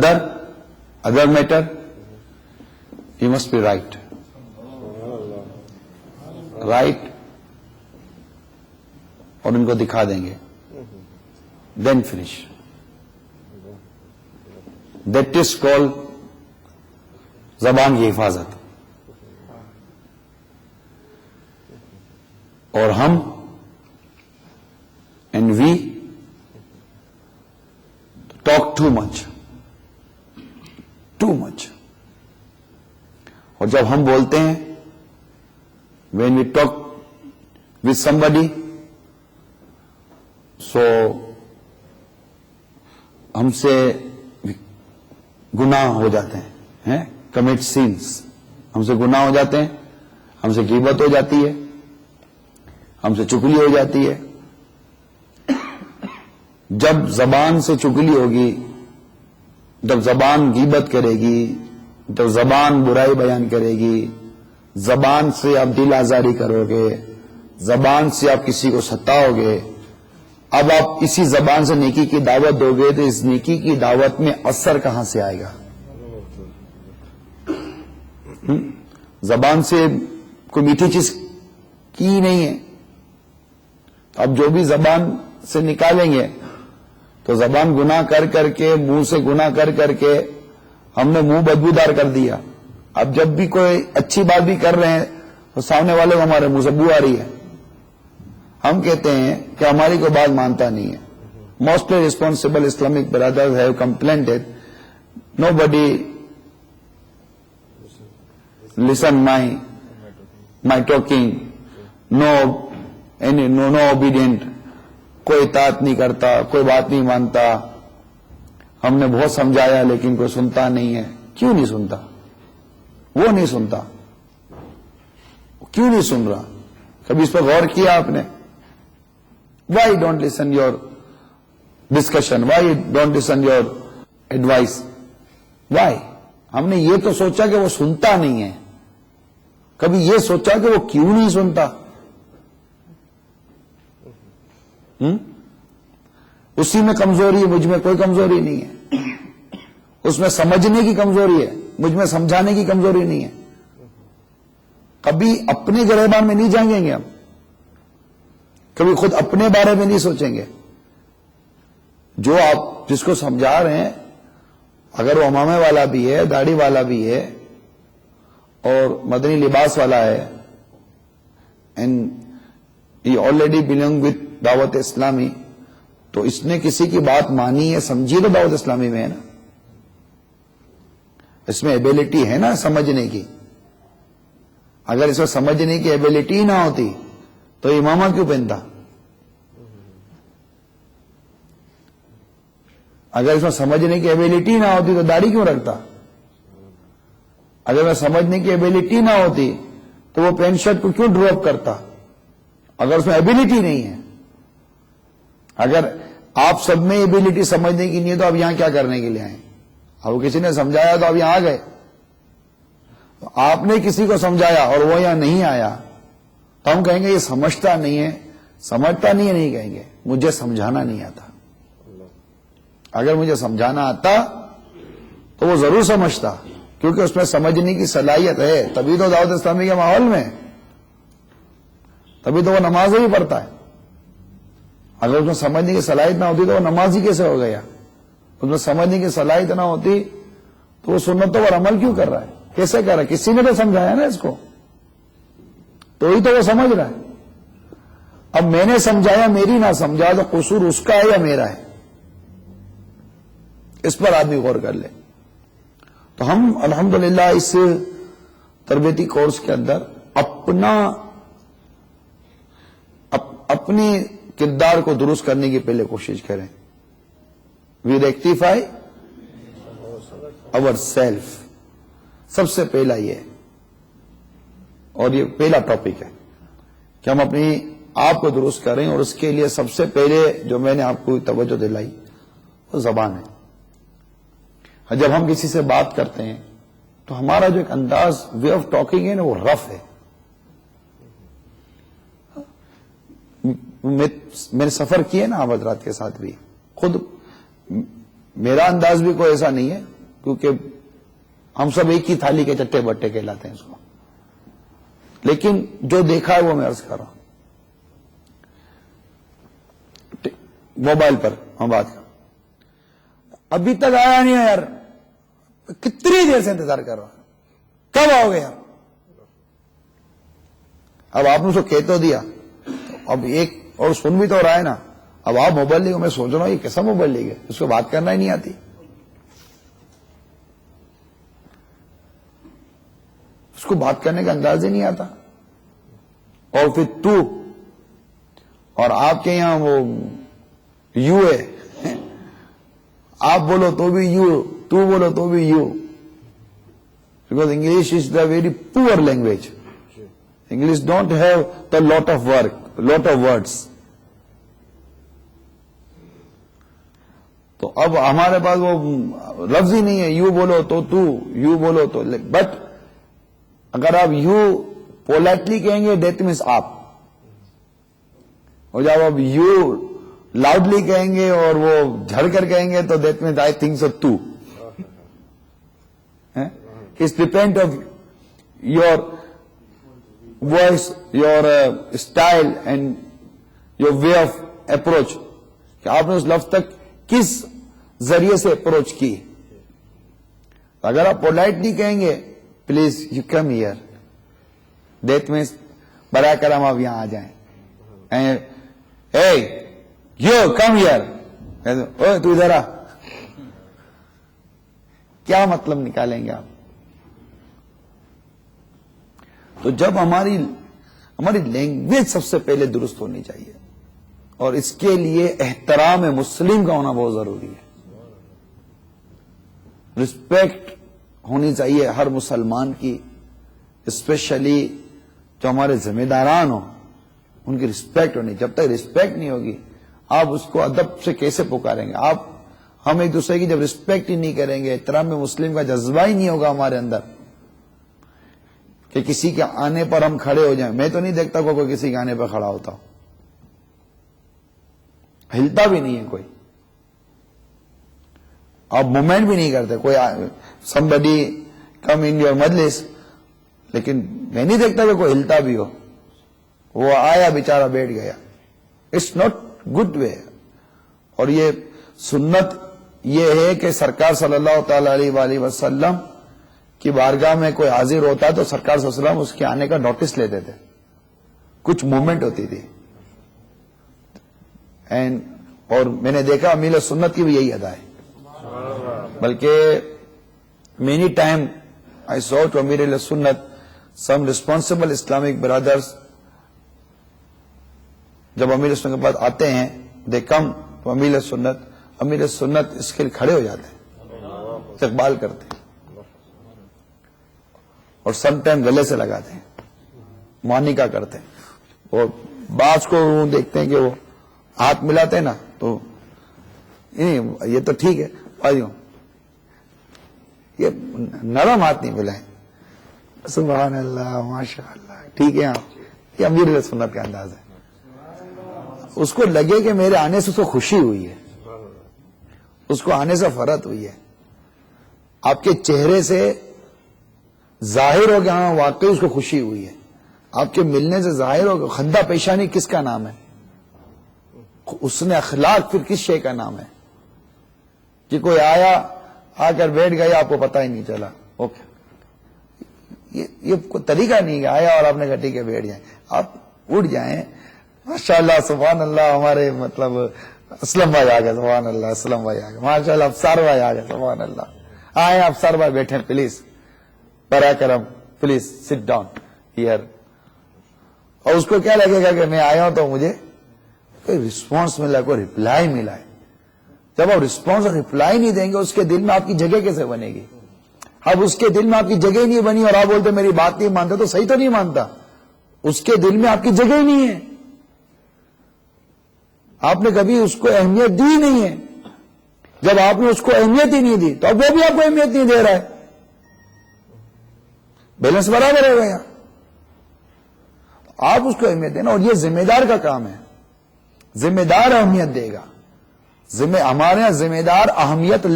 other matter, you must be right. Right, اور ان کو دکھا دیں گے, then finish. That is called زبان کی حفاظت. اور ہم and we talk too much. اور جب ہم بولتے ہیں, when we talk with somebody, so ہم سے گناہ ہو جاتے ہیں, commit sins, ہم سے گناہ ہو جاتے ہیں, ہم سے غیبت ہو جاتی ہے, ہم سے چغلی ہو جاتی ہے. جب زبان سے چغلی ہوگی, جب زبان غیبت کرے گی, جب زبان برائی بیان کرے گی, زبان سے آپ دل آزاری کرو گے, زبان سے آپ کسی کو ستاؤ گے, اب آپ اسی زبان سے نیکی کی دعوت دو گے تو اس نیکی کی دعوت میں اثر کہاں سے آئے گا؟ زبان سے کوئی میٹھی چیز کی نہیں ہے. اب جو بھی زبان سے نکالیں گے تو زبان گناہ کر کر کے, منہ سے گناہ کر کر کے ہم نے منہ بدبودار کر دیا. اب جب بھی کوئی اچھی بات بھی کر رہے ہیں تو سامنے والے کو ہمارے منہ سے بو آ رہی ہے. ہم کہتے ہیں کہ ہماری کوئی بات مانتا نہیں ہے. Mostly responsible Islamic brothers have complained, nobody listen my talking, no obedient, کوئی اطاعت نہیں کرتا, کوئی بات نہیں مانتا. ہم نے بہت سمجھایا لیکن کوئی سنتا نہیں ہے. کیوں نہیں سنتا؟ وہ نہیں سنتا. کیوں نہیں سن رہا؟ کبھی اس پر غور کیا آپ نے؟ Why don't listen your discussion, why don't listen your advice, why? ہم نے یہ تو سوچا کہ وہ سنتا نہیں ہے, کبھی یہ سوچا کہ وہ کیوں نہیں سنتا؟ اسی میں کمزوری ہے, مجھ میں کوئی کمزوری نہیں ہے. اس میں سمجھنے کی کمزوری ہے, مجھ میں سمجھانے کی کمزوری نہیں ہے. کبھی اپنے گریبان میں نہیں جائیں گے ہم, کبھی خود اپنے بارے میں نہیں سوچیں گے. جو آپ جس کو سمجھا رہے ہیں, اگر وہ امامے والا بھی ہے, داڑھی والا بھی ہے اور مدنی لباس والا ہے, and he already belong with دعوت اسلامی, تو اس نے کسی کی بات مانی ہے, سمجھی تو دعوت اسلامی میں ہے نا, اس میں ایبیلٹی ہے نا سمجھنے کی. اگر اس میں سمجھنے کی ایبیلٹی نہ ہوتی تو امامہ کیوں پہنتا؟ اگر اس میں سمجھنے کی ایبیلٹی نہ ہوتی تو داڑھی کیوں رکھتا؟ اگر میں سمجھنے کی ایبیلٹی نہ ہوتی تو وہ پینٹ شرٹ کو کیوں ڈراپ کرتا؟ اگر اس میں ایبیلٹی نہیں ہے. اگر آپ سب میں ایبیلٹی سمجھنے کی نہیں ہے تو آپ یہاں کیا کرنے کے لیے آئے؟ اب کسی نے سمجھایا تو آپ یہاں آ گئے. آپ نے کسی کو سمجھایا اور وہ یہاں نہیں آیا تو ہم کہیں گے یہ سمجھتا نہیں ہے. سمجھتا نہیں ہے نہیں کہیں گے, مجھے سمجھانا نہیں آتا. اگر مجھے سمجھانا آتا تو وہ ضرور سمجھتا, کیونکہ اس میں سمجھنے کی صلاحیت ہے. تبھی تو دعوت اسلامی کے ماحول میں, تبھی تو وہ نماز ہی پڑھتا ہے. اگر اس میں سمجھنے کی صلاحیت نہ ہوتی تو وہ نماز ہی کیسے ہو گیا؟ اس میں سمجھنے کی صلاحیت نہ ہوتی تو وہ سنتوں پر عمل کیوں کر رہا ہے؟ کیسے کر رہا ہے؟ کسی نے تو سمجھایا نا اس کو, تو ہی تو وہ سمجھ رہا ہے. اب میں نے سمجھایا, میری نہ سمجھا تو قصور اس کا ہے یا میرا ہے؟ اس پر آدمی غور کر لے. تو ہم الحمدللہ اس تربیتی کورس کے اندر اپنی کردار کو درست کرنے کی پہلے کوشش کریں. وی ریکٹیفائی اوور سیلف, سب سے پہلا یہ ہے, اور یہ پہلا ٹاپک ہے کہ ہم اپنی آپ کو درست کریں. اور اس کے لیے سب سے پہلے جو میں نے آپ کو توجہ دلائی وہ زبان ہے. جب ہم کسی سے بات کرتے ہیں تو ہمارا جو ایک انداز, وے آف ٹاکنگ ہے نا, وہ رف ہے. میں نے سفر کیے نا آپ حضرات کے ساتھ بھی, خود میرا انداز بھی کوئی ایسا نہیں ہے، کیونکہ ہم سب ایک ہی تھالی کے چٹے بٹے کہلاتے ہیں اس کو، لیکن جو دیکھا ہے وہ میں عرض کر رہا ہوں. موبائل پر ہم بات کر، ابھی تک آیا نہیں ہے یار، کتنی دیر سے انتظار کر رہا ہوں، کب آؤ گے یار؟ اب آپ نے اس کو کہہ تو دیا، اب ایک اور سن بھی تو رہا ہے نا. اب آپ موبائل لے گے، میں سوچ رہا ہوں یہ کیسا موبائل لے گئے، اس کو بات کرنا ہی نہیں آتی، اس کو بات کرنے کا انداز ہی نہیں آتا. اور پھر تو، اور آپ کے یہاں وہ یو ہے، آپ بولو تو بھی یو، تو بولو تو بھی you, because English is the very poor language. English don't have the lot of words. تو اب ہمارے پاس وہ لفظ ہی نہیں ہے، یو بولو تو تو، یو بولو تو. بٹ اگر آپ یو پولائٹلی کہیں گے دیٹ مینس آپ، اور جب آپ یو لاؤڈلی کہیں گے اور وہ جھڑ کر کہیں گے تو that means I think so تو. It's depend of your voice, your style and your way of approach, کہ آپ نے اس لفظ تک کس ذریعے سے اپروچ کی. اگر آپ پولائٹلی کہیں گے please you come here, that means براہ کرم آپ یہاں آ جائیں. اے یو کم ہیئر، تو ادھر آ، کیا مطلب نکالیں گے آپ؟ تو جب ہماری لینگویج سب سے پہلے درست ہونی چاہیے، اور اس کے لیے احترام مسلم کا ہونا بہت ضروری ہے. رسپیکٹ ہونی چاہیے ہر مسلمان کی، اسپیشلی جو ہمارے ذمہ داران ہوں ان کی رسپیکٹ ہونی. جب تک رسپیکٹ نہیں ہوگی آپ اس کو ادب سے کیسے پکاریں گے؟ ہم ایک دوسرے کی جب رسپیکٹ ہی نہیں کریں گے، احترام مسلم کا جذبہ ہی نہیں ہوگا ہمارے اندر کہ کسی کے آنے پر ہم کھڑے ہو جائیں. میں تو نہیں دیکھتا کوئی کسی کے آنے پر کھڑا ہوتا، ہلتا بھی نہیں ہے کوئی، آپ مومنٹ بھی نہیں کرتے. کوئی somebody come in your مجلس، لیکن میں نہیں دیکھتا کہ کوئی ہلتا بھی ہو. وہ آیا بیچارہ بیٹھ گیا. It's not good way. اور یہ سنت یہ ہے کہ سرکار صلی اللہ تعالی علیہ وآلہ وسلم کی بارگاہ میں کوئی حاضر ہوتا ہے تو سرکار صلی اللہ علیہ وسلم اس کے آنے کا نوٹس لیتے تھے، کچھ موومنٹ ہوتی تھی. اور میں نے دیکھا امیل سنت کی بھی یہی ادا ہے. بلکہ many time I saw to Amir Sunnat some responsible Islamic brothers, جب امیر سنت کے پاس آتے ہیں دے کم ٹو امیر سنت اس کے لیے کھڑے ہو جاتے ہیں، استقبال کرتے ہیں، اور سم ٹائم گلے سے لگاتے ہیں، مانیکا کرتے ہیں. اور بعض کو دیکھتے ہیں کہ وہ ہاتھ ملاتے ہیں نا، تو یہ تو ٹھیک ہے بھائیوں، یہ نرم ہاتھ نہیں ملائیں. سبحان اللہ، ماشاء اللہ، ٹھیک ہے. آپ یہ امیر سنت کا انداز ہے. اس کو لگے کہ میرے آنے سے اس کو خوشی ہوئی ہے، اس کو آنے سے فرحت ہوئی ہے. آپ کے چہرے سے ظاہر ہو کہ ہاں واقعی اس کو خوشی ہوئی ہے. آپ کے ملنے سے ظاہر ہو کہ خندہ پیشانی کس کا نام ہے، اس نے اخلاق پھر کس شے کا نام ہے. کہ کوئی آیا آ کر بیٹھ گیا آپ کو پتا ہی نہیں چلا، اوکے، یہ کوئی طریقہ نہیں ہے. آیا اور آپ نے کہا ٹھیک ہے بیٹھ جائیں، آپ اٹھ جائیں. ماشاءاللہ سبحان اللہ، ہمارے مطلب اسلم بھائی آ گئے، سبحان اللہ، اسلم بھائی آ گئے، ماشاء اللہ افسر بھائی آ گئے، سبحان اللہ. آئے افسر بھائی بیٹھے پلیز، برا کرم پلیز سٹ ڈاؤن ہیئر. اور اس کو کیا لگے گا کہ میں آیا ہوں تو مجھے کوئی رسپانس ملا، کوئی ریپلائی ملا ہے. جب آپ رسپانس اور ریپلائی نہیں دیں گے اس کے دل میں آپ کی جگہ کیسے بنے گی؟ اب اس کے دل میں آپ کی جگہ ہی نہیں بنی اور آپ بولتے میری بات نہیں مانتا، تو صحیح تو نہیں مانتا. اس کے دل میں آپ کی جگہ ہی نہیں ہے، آپ نے کبھی اس کو اہمیت دی نہیں ہے. جب آپ نے اس کو اہمیت ہی نہیں دی تو اب وہ بھی آپ کو اہمیت نہیں دے رہا ہے. بیلنس برابر ہو گیا. آپ اس کو اہمیت دینا، اور یہ ذمہ دار کا کام ہے. ذمہ دار اہمیت دے گا. ہمارے یہاں ذمہ دار اہمیت